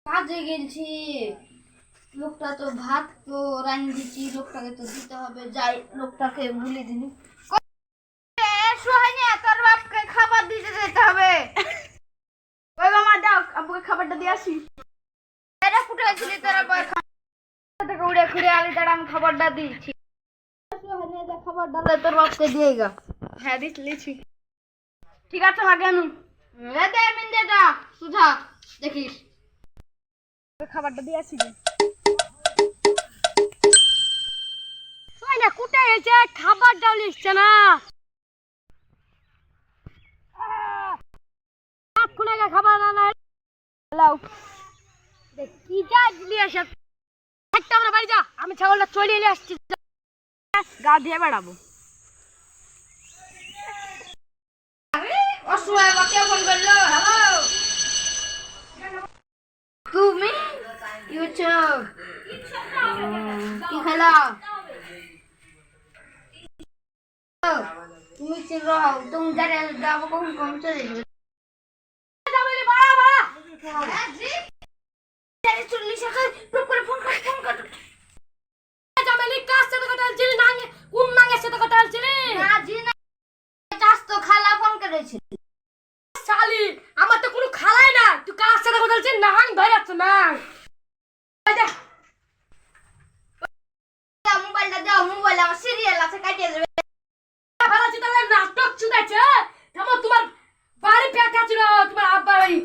কাজে গেছি, লোকটা তো ভাত তো রান্না দিচ্ছি, লোকটাকে তো দিতে হবে, যাই লোকটাকে বলে দিন তোর বাপকে খাবার দিতে যেতে হবে। ওই মামা দাও আব্বুকে খাবারটা দিয়ে আসি। এটা ফুটে ছিলি তোরা থেকে উড়ে খুঁড়ে আলি তার আমি খাবারটা দিচ্ছি। খাবার ডালে তোর বাপকে দিয়ে গা। হ্যাঁ দিচ্ছি। ঠিক আছে মা কেন দে মিন্দে যা সুঝা দেখিস খাবারটা দিয়ে আসি। না কোথায় এসে খাবার দাও লিখছে না খাবার কি যা দিলি এসব আমরা বাড়ি যা, আমি ছাগলটা চলে এলে আসছি, গা দিয়ে বেড়াবো। অসুয়ায় আমাকে ফোন করলো। হ্যালো তুমি ইউটিউব কি খেলা তুমি চির তুমি দাঁড়িয়ে যাবো কখন কম চলে যাবে। খালা ফোন করেছিল শালি আমার তো কোনো খালাই না, তুই কার সাথে কথা বলছিস? না হাং ধরে যাচ্ছে না মোবাইলটা দাও, মোবাইল আমার সিরিয়াল আছে কাটিয়ে দেবে। ভালো আছে তাহলে নাটক চুদাইছে তোমার তোমার বাড়ি পেটা ছিল তোমার আব্বা বাড়ি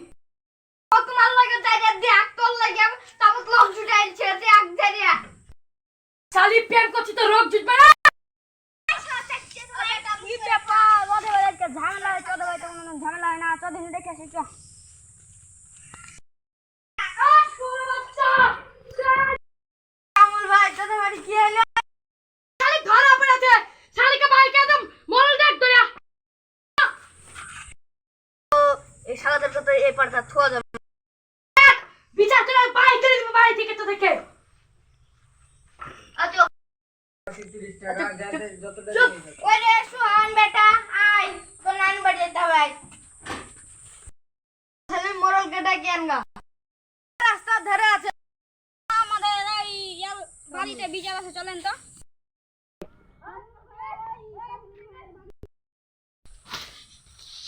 তোমার লাগে যাইয়া দেখ তোর লাগে তারপর লোক জুটাইছে দেখ যাইয়া শালি প্রেম করছি তো রোগ জুটবে না। কি ব্যাপার ওদের বাড়িতে ঝামেলা হয়, তোদের বাড়িতে কোনো ঝামেলা হয় না, তোদের দেখে আসি চ। আমুল ভাই তোদের বাড়ি কি হলো? শালি ধরা পড়েছে, শালিকে বাইকে একদম মরল দেখ দয়া। এই শালাদের তো এই পাড়টা থোয়া যাবে বিচার করে বাইক করে দিব বাড়ি থেকে তো দেখে। আচ্ছা ওরে সুহান বেটা আই তো নানি বাড়ি যেতে হবে। তাহলে মোরল কেটা কেন গা রাস্তা ধরে আছে আমাদের এই বাড়িতে বিচার আছে, চলেন তো।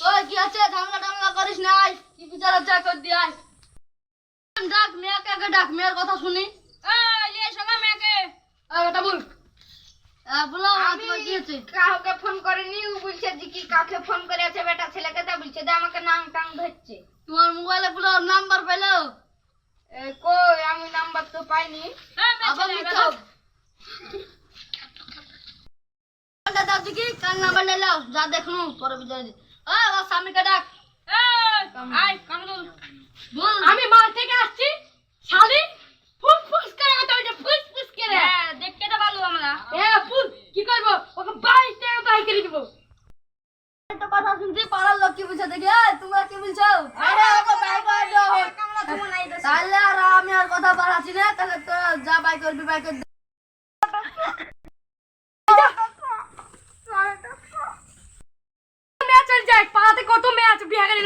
ওই কি আছে ঝামেলা টামলা করিস নাই, কি বিচার আছে কর দিয়াই। ডাক মেয়েকে আগে ডাক, মেয়ের কথা শুনি। এই লিয়ে সগা মেয়েকে কথা বল। বলো তোমার কি হচ্ছে? কাউকে ফোন করেনি, ও বলছে যে কি কাকে ফোন করে আছে বেটা ছেলেকে, তা বলছে যে আমাকে নাম টাং ধরছে। তোমার মোবাইলে বলো নাম্বার পেলো? কই আমি নাম্বার তো পাইনি। আবার মিথ্যা দাও দেখি কার নাম্বার লাও, যা দেখনু পরে বিচার দি। ওই ও স্বামীকে ডাক। আয় কামরুল বল। আমি মার থেকে আসছি, শালি ফুসফুস করে কথা হইছে, ফুসফুস করে। হ্যাঁ দেখতে তো ভালো আমরা। ফুল কি করব, ওকে বাইতে বাই করে দিব। একটা কথা শুনছি পাড়ার লোক কি বলছে দেখি। তোমরা কি বলছো? আরে ওকে বাই করে দাও। তাহলে আর আমি আর কথা বাড়াচ্ছি না, তাহলে তো যা বাই করবি বাই করে মেয়ে চল যাই, পাড়াতে কত মেয়ে আছে বিয়ে করে